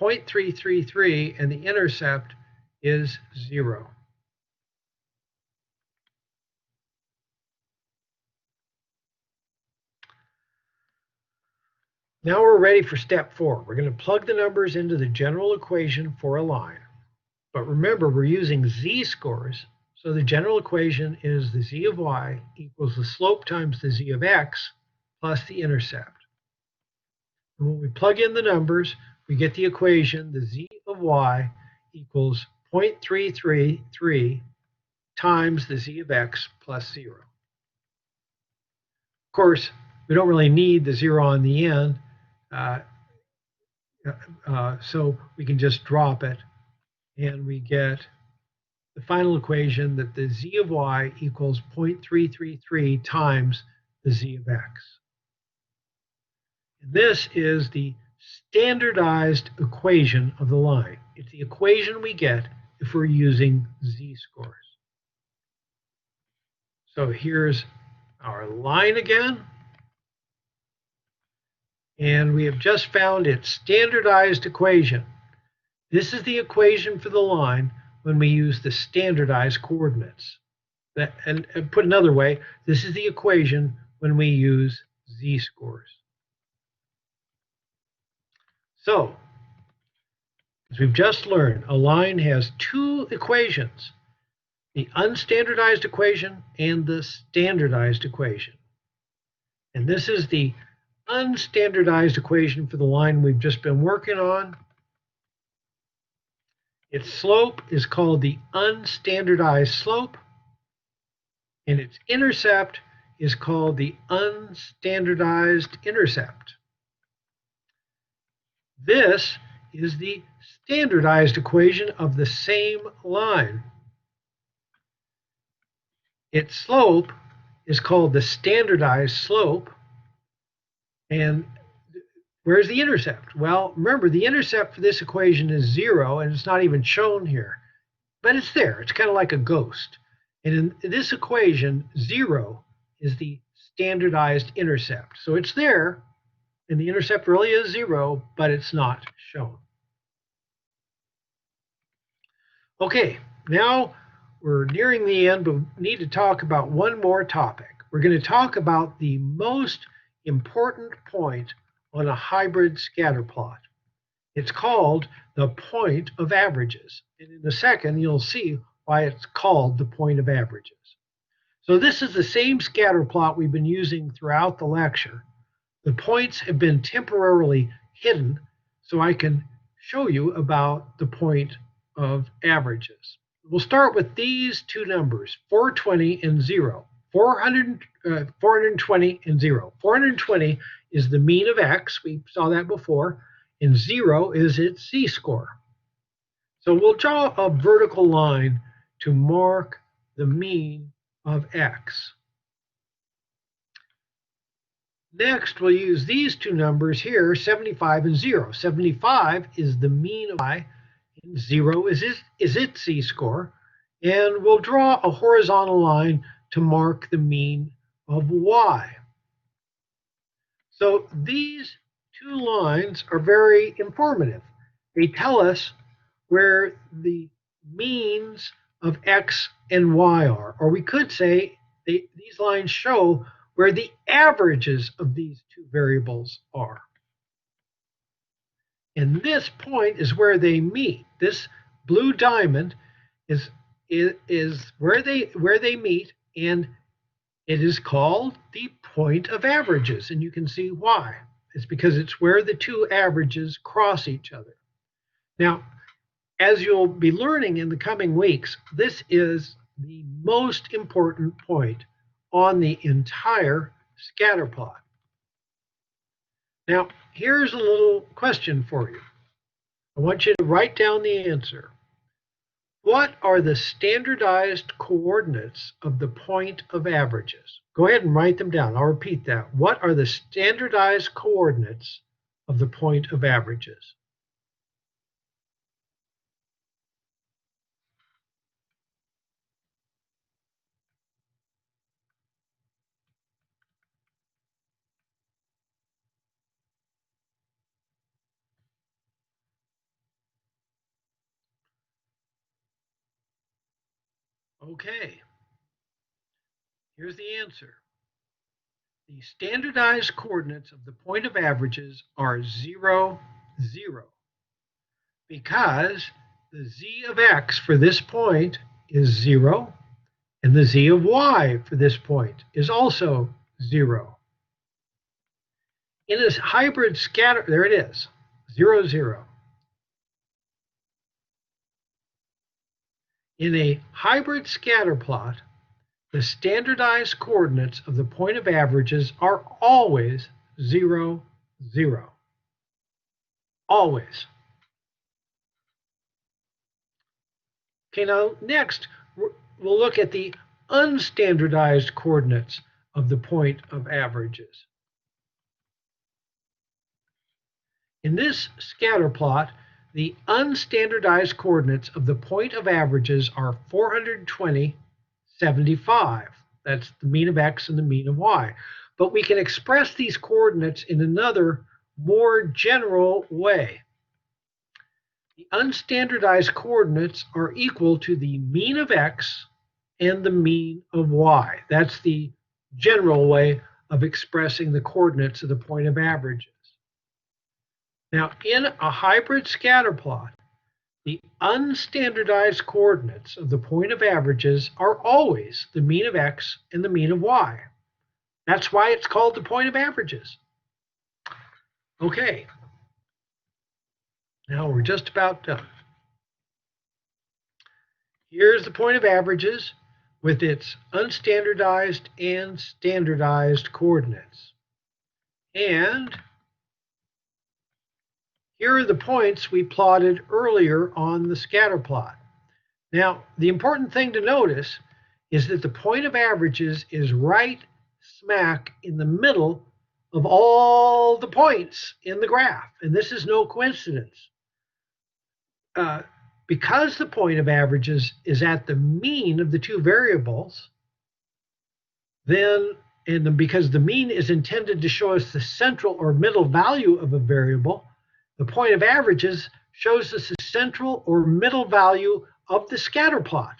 0.333 and the intercept is 0. Now we're ready for step 4. We're going to plug the numbers into the general equation for a line. But remember, we're using z-scores, so the general equation is the z of y equals the slope times the z of x plus the intercept. And when we plug in the numbers, we get the equation, the z of y equals 0.333 times the z of x plus 0. Of course, we don't really need the 0 on the end, so we can just drop it, and we get the final equation that the z of y equals 0.333 times the z of x. And this is the standardized equation of the line. It's the equation we get if we're using z-scores. So here's our line again. And we have just found its standardized equation. This is the equation for the line when we use the standardized coordinates. And put another way, this is the equation when we use z-scores. So, as we've just learned, a line has two equations, the unstandardized equation and the standardized equation. And this is the unstandardized equation for the line we've just been working on. Its slope is called the unstandardized slope, and its intercept is called the unstandardized intercept. This is the standardized equation of the same line. Its slope is called the standardized slope. And where's the intercept? Well, remember, the intercept for this equation is 0, and it's not even shown here. But it's there. It's kind of like a ghost. And in this equation, 0 is the standardized intercept. So it's there, and the intercept really is 0, but it's not shown. Okay, now we're nearing the end, but we need to talk about one more topic. We're going to talk about the most important point on a hybrid scatter plot. It's called the point of averages. And in a second, you'll see why it's called the point of averages. So this is the same scatter plot we've been using throughout the lecture. The points have been temporarily hidden so I can show you about the point of averages. We'll start with these two numbers, 420 and 0. 420 and 0. 420 is the mean of x. We saw that before. And 0 is its z-score. So we'll draw a vertical line to mark the mean of x. Next, we'll use these two numbers here, 75 and 0. 75 is the mean of y, and 0 is its z-score. And we'll draw a horizontal line to mark the mean of y. So these two lines are very informative. They tell us where the means of x and y are. Or we could say these lines show where the averages of these two variables are. And this point is where they meet. This blue diamond is where they meet, and it is called the point of averages. And you can see why. It's because it's where the two averages cross each other. Now, as you'll be learning in the coming weeks, this is the most important point on the entire scatter plot. Now, here's a little question for you. I want you to write down the answer. What are the standardized coordinates of the point of averages? Go ahead and write them down. I'll repeat that. What are the standardized coordinates of the point of averages? Okay, here's the answer. The standardized coordinates of the point of averages are 0, 0, because the z of x for this point is 0, and the z of y for this point is also 0. In a hybrid scatter, there it is, 0, 0. In a hybrid scatter plot, the standardized coordinates of the point of averages are always 0, 0. Always. Okay, now next we'll look at the unstandardized coordinates of the point of averages. In this scatter plot, the unstandardized coordinates of the point of averages are 420, 75. That's the mean of x and the mean of y. But we can express these coordinates in another, more general way. The unstandardized coordinates are equal to the mean of x and the mean of y. That's the general way of expressing the coordinates of the point of averages. Now, in a hybrid scatter plot, the unstandardized coordinates of the point of averages are always the mean of x and the mean of y. That's why it's called the point of averages. Okay, now we're just about done. Here's the point of averages with its unstandardized and standardized coordinates. And here are the points we plotted earlier on the scatter plot. Now, the important thing to notice is that the point of averages is right smack in the middle of all the points in the graph. And this is no coincidence. Because the point of averages is at the mean of the two variables, because the mean is intended to show us the central or middle value of a variable, the point of averages shows us the central or middle value of the scatter plot.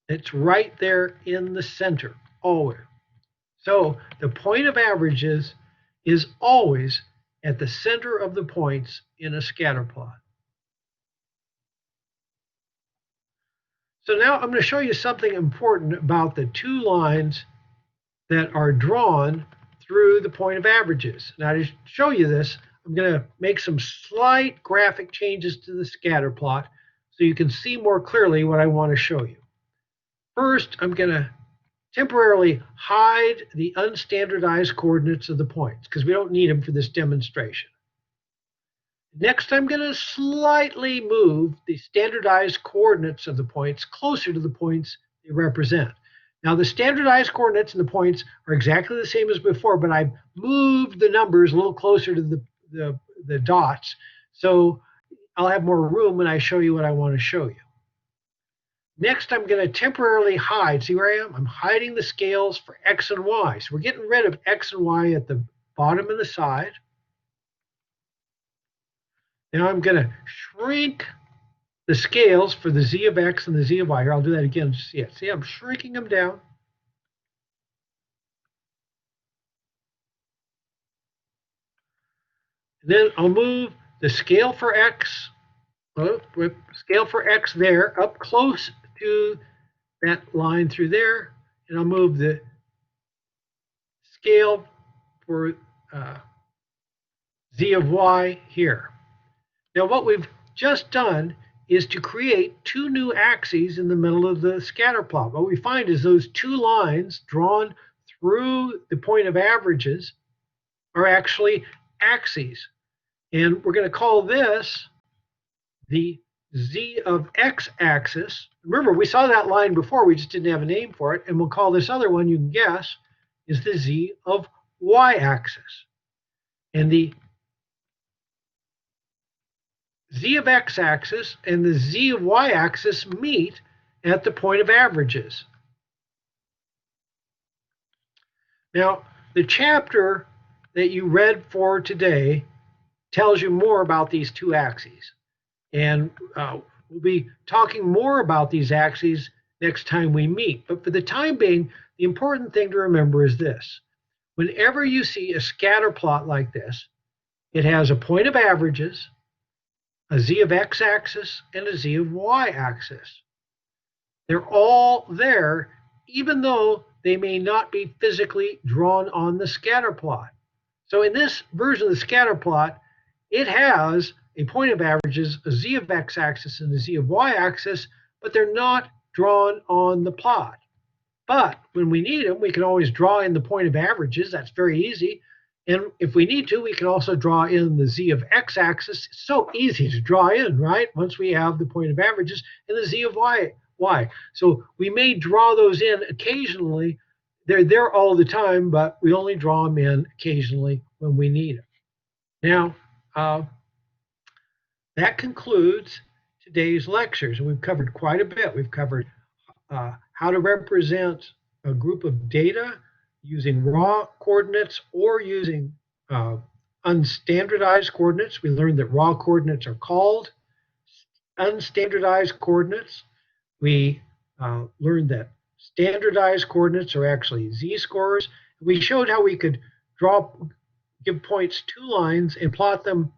It's right there in the center, always. So the point of averages is always at the center of the points in a scatter plot. So now I'm going to show you something important about the two lines that are drawn through the point of averages. Now to show you this, I'm going to make some slight graphic changes to the scatter plot so you can see more clearly what I want to show you. First, I'm going to temporarily hide the unstandardized coordinates of the points because we don't need them for this demonstration. Next, I'm going to slightly move the standardized coordinates of the points closer to the points they represent. Now, the standardized coordinates and the points are exactly the same as before, but I've moved the numbers a little closer to the dots, so I'll have more room when I show you what I want to show you. Next, I'm going to temporarily hide. See where I am? I'm hiding the scales for x and y. So we're getting rid of x and y at the bottom and the side. Now I'm going to shrink the scales for the z of x and the z of y. Here, I'll do that again. Just see it. See, I'm shrinking them down. And then I'll move the scale for x, there up close to that line through there, and I'll move the scale for z of y here. Now what we've just done is to create two new axes in the middle of the scatter plot. What we find is those two lines drawn through the point of averages are actually axes. And we're going to call this the z of x axis. Remember, we saw that line before, we just didn't have a name for it. And we'll call this other one, you can guess, is the z of y axis. And the z of x axis and the z of y axis meet at the point of averages. Now, the chapter that you read for today tells you more about these two axes. And we'll be talking more about these axes next time we meet. But for the time being, the important thing to remember is this. Whenever you see a scatter plot like this, it has a point of averages, a z of x axis, and a z of y axis. They're all there, even though they may not be physically drawn on the scatter plot. So in this version of the scatter plot, it has a point of averages, a z of x axis, and a z of y axis, but they're not drawn on the plot. But when we need them, we can always draw in the point of averages. That's very easy. And if we need to, we can also draw in the z of x-axis. It's so easy to draw in, right? Once we have the point of averages and the z of y. So we may draw those in occasionally. They're there all the time, but we only draw them in occasionally when we need them. Now, that concludes today's lectures. And we've covered quite a bit. We've covered how to represent a group of data using raw coordinates or using unstandardized coordinates. We learned that raw coordinates are called unstandardized coordinates. We learned that standardized coordinates are actually z-scores. We showed how we could give points two lines and plot them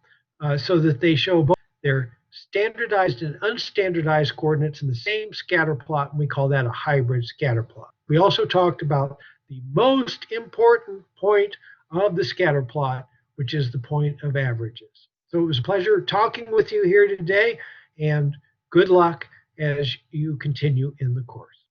so that they show both their standardized and unstandardized coordinates in the same scatter plot, and we call that a hybrid scatter plot. We also talked about the most important point of the scatter plot, which is the point of averages. So it was a pleasure talking with you here today, and good luck as you continue in the course.